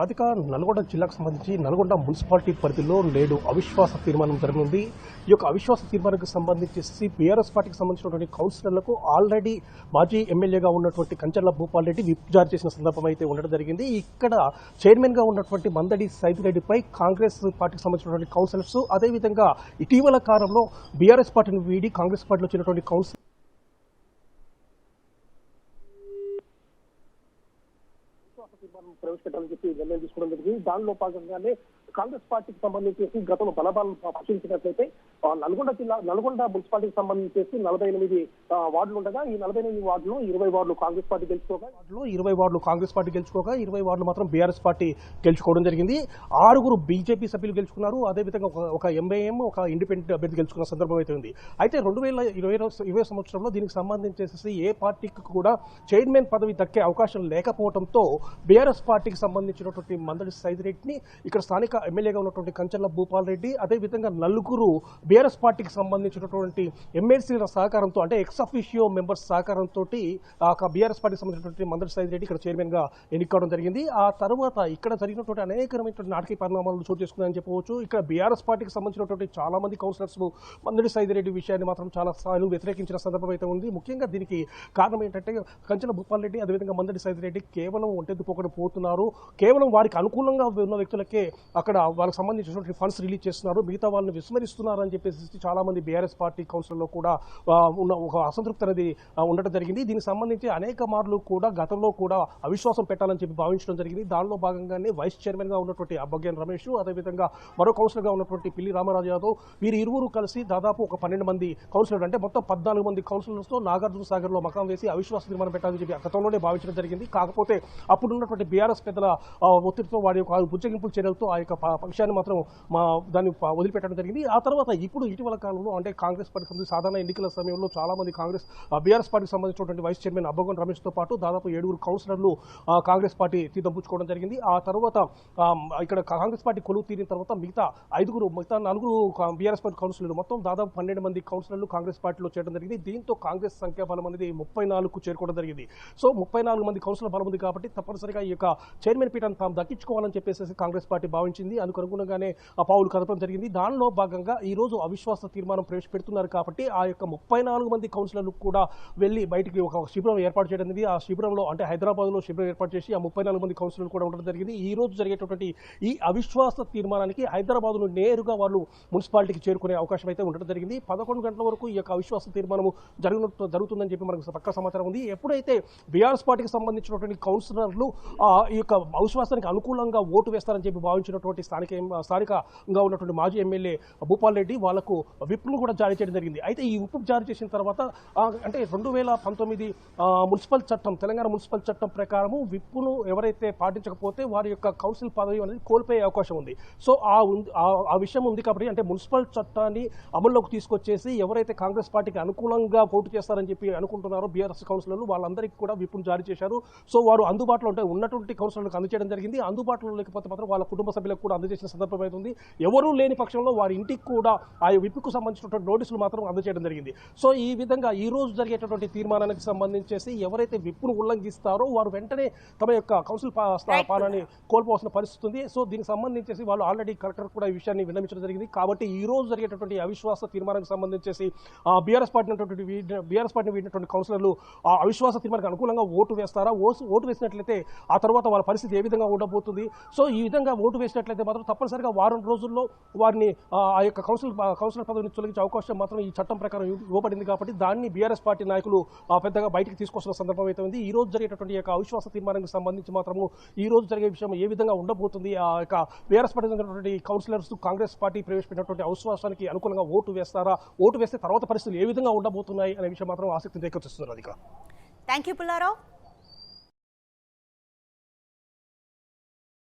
రాధిక నల్గొండ జిల్లాకు సంబంధించి నల్గొండ మున్సిపాలిటీ పరిధిలో నేడు అవిశ్వాస తీర్మానం జరగనుంది. ఈ యొక్క అవిశ్వాస తీర్మానానికి సంబంధించి బీఆర్ఎస్ పార్టీకి సంబంధించినటువంటి కౌన్సిలర్లకు ఆల్రెడీ మాజీ ఎమ్మెల్యేగా ఉన్నటువంటి కంచర్ల భూపాల్ రెడ్డి విప్ జారీ చేసిన సందర్భం అయితే ఉండడం జరిగింది. ఇక్కడ చైర్మన్ గా ఉన్నటువంటి మందడి సైదిరెడ్డిపై కాంగ్రెస్ పార్టీకి సంబంధించినటువంటి కౌన్సిలర్స్, అదేవిధంగా ఇటీవల కాలంలో బీఆర్ఎస్ పార్టీని వీడి కాంగ్రెస్ పార్టీలో వచ్చినటువంటి కౌన్సిలర్ ప్రవేశపెట్టాలని చెప్పి నిర్ణయం తీసుకోవడం జరిగింది. దానిలో భాగంగానే కాంగ్రెస్ పార్టీకి సంబంధించి గతంలో బలబాలను పరిశీలించినట్లయితే నల్గొండ మున్సిపాలిటీకి సంబంధించి 48 వార్డులు ఉండగా ఈ 48 వార్డులో 20 వార్డులు కాంగ్రెస్ పార్టీ గెలుచుకోగా 20 వార్డులు కాంగ్రెస్ పార్టీ గెలుచుకోగా 20 వార్డులు మాత్రం బీఆర్ఎస్ పార్టీ గెలుచుకోవడం జరిగింది. 6 బీజేపీ సభ్యులు గెలుచుకున్నారు. అదేవిధంగా ఒక ఎంఐఎం, ఒక ఇండిపెండెంట్ అభ్యర్థి గెలుచుకున్న సందర్భం అయితే ఉంది. అయితే 2020 సంవత్సరంలో దీనికి సంబంధించేసి ఏ పార్టీకి కూడా చైర్మన్ పదవి దక్కే అవకాశం లేకపోవడంతో బీఆర్ఎస్ పార్టీకి సంబంధించినటువంటి మందడి సైదిరెడ్డిని ఇక్కడ స్థానిక ఎమ్మెల్యేగా ఉన్నటువంటి కంచర్ల భూపాల్ రెడ్డి, అదేవిధంగా నలుగురు బీఆర్ఎస్ పార్టీకి సంబంధించినటువంటి ఎమ్మెల్సీల సహకారంతో, అంటే ఎక్స్ అఫీషియో మెంబర్స్ సహకారంతో బీఆర్ఎస్ పార్టీకి సంబంధించినటువంటి మందడి సైదిరెడ్డి ఇక్కడ చైర్మన్ గా ఎన్నికవడం జరిగింది. ఆ తర్వాత ఇక్కడ జరిగినటువంటి అనేకమైనటువంటి నాటకీయ పరిణామాలు చోటు చేసుకున్నాయని చెప్పవచ్చు. ఇక్కడ బీఆర్ఎస్ పార్టీకి సంబంధించినటువంటి చాలా మంది కౌన్సిలర్స్ మందడి సైదిరెడ్డి విషయాన్ని మాత్రం చాలా స్థాయిలో వ్యతిరేకించిన సందర్భం అయితే ఉంది. ముఖ్యంగా దీనికి కారణం ఏంటంటే కంచర్ల భూపాల్ రెడ్డి, అదేవిధంగా మందడి సైదిరెడ్డి కేవలం ఒంటెద్దు పోకడ పోతున్నారు. కేవలం వారికి అనుకూలంగా ఉన్న వ్యక్తులకే అక్కడ వాళ్ళకి సంబంధించినటువంటి ఫండ్స్ రిలీజ్ చేస్తున్నారు, మిగతా వాళ్ళని విస్మరిస్తున్నారు అని చెప్పేసి చాలా మంది బీఆర్ఎస్ పార్టీ కౌన్సిలర్లో కూడా ఉన్న ఒక అసంతృప్తి అనేది ఉండటం జరిగింది. దీనికి సంబంధించి అనేక మార్లు కూడా గతంలో కూడా అవిశ్వాసం పెట్టాలని చెప్పి భావించడం జరిగింది. దానిలో భాగంగానే వైస్ చైర్మన్ గా ఉన్నటువంటి అబ్బగ్గేన్ రమేష్, అదేవిధంగా మరో కౌన్సిలర్ గా ఉన్నటువంటి పిల్లి రామరాజు యాదవ్, వీరు ఇరువురు కలిసి దాదాపు ఒక 12 మంది కౌన్సిలర్, అంటే మొత్తం 14 మంది కౌన్సిలర్స్ తో నాగార్జున సాగర్ లో మకాం వేసి అవిశ్వాస తీర్మానం పెట్టాలని చెప్పి గతంలోనే భావించడం జరిగింది. కాకపోతే అప్పుడున్నటువంటి బీఆర్ఎస్ పెద్దల ఒత్తిడితో వారి యొక్క బుజ్జగింపుల చర్యలతో ఆ యొక్క పక్షాన్ని మాత్రం దాన్ని వదిలిపెట్టడం జరిగింది. ఆ తర్వాత ఇప్పుడు ఇటీవల కాలంలో, అంటే కాంగ్రెస్ పార్టీ సాధారణ ఎన్నికల సమయంలో చాలా మంది బీఆర్ఎస్ పార్టీకి సంబంధించినటువంటి వైస్ చైర్మన్ అబ్బగ్గేన్ రమేష్ తో పాటు దాదాపు 7 కౌన్సిలర్లు కాంగ్రెస్ పార్టీ తీర్థం పుచ్చుకోవడం జరిగింది. ఆ తర్వాత ఇక్కడ కాంగ్రెస్ పార్టీ కొలువు తీరిన తర్వాత మిగతా 4 బీఆర్ఎస్ పార్టీ కౌన్సిలర్లు మొత్తం దాదాపు 12 మంది కౌన్సిలర్లు కాంగ్రెస్ పార్టీలో చేరడం జరిగింది. దీంతో కాంగ్రెస్ సంఖ్యాబలం అనేది 34కు చేరుకోవడం జరిగింది. సో 34 మంది కౌన్సిలర్ బలం ఉంది కాబట్టి తప్పనిసరిగా ఈ యొక్క చైర్మన్ పీఠాన్ని తాము దక్కించుకోవాలని చెప్పేసి కాంగ్రెస్ పార్టీ భావించింది. అందుకు అనుగుణంగానే పావులు కదపడం జరిగింది. దానిలో భాగంగా ఈ రోజు అవిశ్వాస తీర్మానం ప్రవేశపెడుతున్నారు కాబట్టి ఆ యొక్క 34 మంది కౌన్సిలర్లు కూడా వెళ్లి బయటికి ఒక శిబిరం ఏర్పాటు చేయడం జరిగింది. ఆ శిబిరంలో, అంటే హైదరాబాద్ లో శిబిరం ఏర్పాటు చేసి ఆ 34 మంది కౌన్సిలర్లు కూడా ఉండడం జరిగింది. ఈ రోజు జరిగేటటువంటి ఈ అవిశ్వాస తీర్మానానికి హైదరాబాద్ లో నేరుగా వాళ్ళు మున్సిపాలిటీకి చేరుకునే అవకాశం అయితే ఉండడం జరిగింది. 11 గంటల వరకు ఈ యొక్క అవిశ్వాస తీర్మానం జరుగుతుందని చెప్పి మనకు పక్కా సమాచారం ఉంది. ఎప్పుడైతే బీఆర్ఎస్ పార్టీకి సంబంధించినటువంటి కౌన్సిలర్లు ఈ యొక్క అవిశ్వాసానికి అనుకూలంగా ఓటు వేస్తారని చెప్పి భావించినటువంటి స్థానికంగా ఉన్నటువంటి మాజీ ఎమ్మెల్యే భూపాల్ రెడ్డి వాళ్లకు విప్ను కూడా జారీ చేయడం జరిగింది. అయితే ఈ విప్ జారీ చేసిన తర్వాత, అంటే 2019 మున్సిపల్ చట్టం, తెలంగాణ మున్సిపల్ చట్టం ప్రకారము విప్ను ఎవరైతే పాటించకపోతే వారి యొక్క కౌన్సిల్ పదవి అనేది కోల్పోయే అవకాశం ఉంది. సో ఆ విషయం ఉంది కాబట్టి, అంటే మున్సిపల్ చట్టాన్ని అమల్లోకి తీసుకొచ్చేసి ఎవరైతే కాంగ్రెస్ పార్టీకి అనుకూలంగా ఓటు చేస్తారని చెప్పి అనుకుంటున్నారో బీఆర్ఎస్ కౌన్సిలర్లు, వాళ్ళందరికీ కూడా విప్ను జారీ చేశారు. సో వారు అందుబాటులో ఉన్నటువంటి కౌన్సిలర్లకు అందజేయడం జరిగింది. అందుబాటులో లేకపోతే మాత్రం వాళ్ళ కుటుంబ సభ్యులకు కూడా అందజేసిన సందర్భం అవుతుంది. ఎవరూ లేని పక్షంలో వారి ఇంటికి కూడా ఆ విప్కు సంబంధించినటువంటి నోటీసులు మాత్రం అందజేయడం జరిగింది. సో ఈ విధంగా ఈ రోజు జరిగేటటువంటి తీర్మానానికి సంబంధించేసి ఎవరైతే విప్ను ఉల్లంఘిస్తారో వారు వెంటనే తమ యొక్క కౌన్సిల్ స్థానాన్ని కోల్పోవాల్సిన పరిస్థితి ఉంది. సో దీనికి సంబంధించేసి వాళ్ళు ఆల్రెడీ కలెక్టర్ కూడా ఈ విషయాన్ని విన్నవించడం జరిగింది. కాబట్టి ఈ రోజు జరిగేటటువంటి అవిశ్వాస తీర్మానానికి సంబంధించేసి బీఆర్ఎస్ పార్టీని వీడినటువంటి కౌన్సిలర్లు ఆ అవిశ్వాస తీర్మానానికి అనుకూలంగా ఓటు వేస్తారా, ఓటు వేసినట్లయితే ఆ తర్వాత వాళ్ళ పరిస్థితి ఏ విధంగా ఉండబోతుంది. సో ఈ విధంగా ఓటు వేసినట్లయితే మాత్రం తప్పనిసరిగా వారం రోజుల్లో వారిని ఆ యొక్క కౌన్సిలర్ పదవిని తొలగించే అవకాశం మాత్రం ఈ చట్టం ప్రకారం ఇవ్వబడింది. కాబట్టి దాన్ని బీఆర్ఎస్ పార్టీ నాయకులు పెద్దగా బయటికి తీసుకొస్తున్న సందర్భం అయితే ఉంది. ఈ రోజు జరిగేటటువంటి యొక్క అవిశ్వాస తీర్మానానికి సంబంధించి మాత్రము ఈ రోజు జరిగే విషయం ఏ విధంగా ఉండబోతుంది, ఆ యొక్క BRS party councillors Congress party ప్రవేశపెట్టినటువంటి అవిశ్వాసానికి అనుకూలంగా ఓటు వేస్తారా, ఓటు వేస్తే తర్వాత పరిస్థితులు ఏ విధంగా ఉండబోతున్నాయి అనే విషయం మాత్రం ఆసక్తిని రేకెత్తిస్తున్నారు. Thank you Pullarao.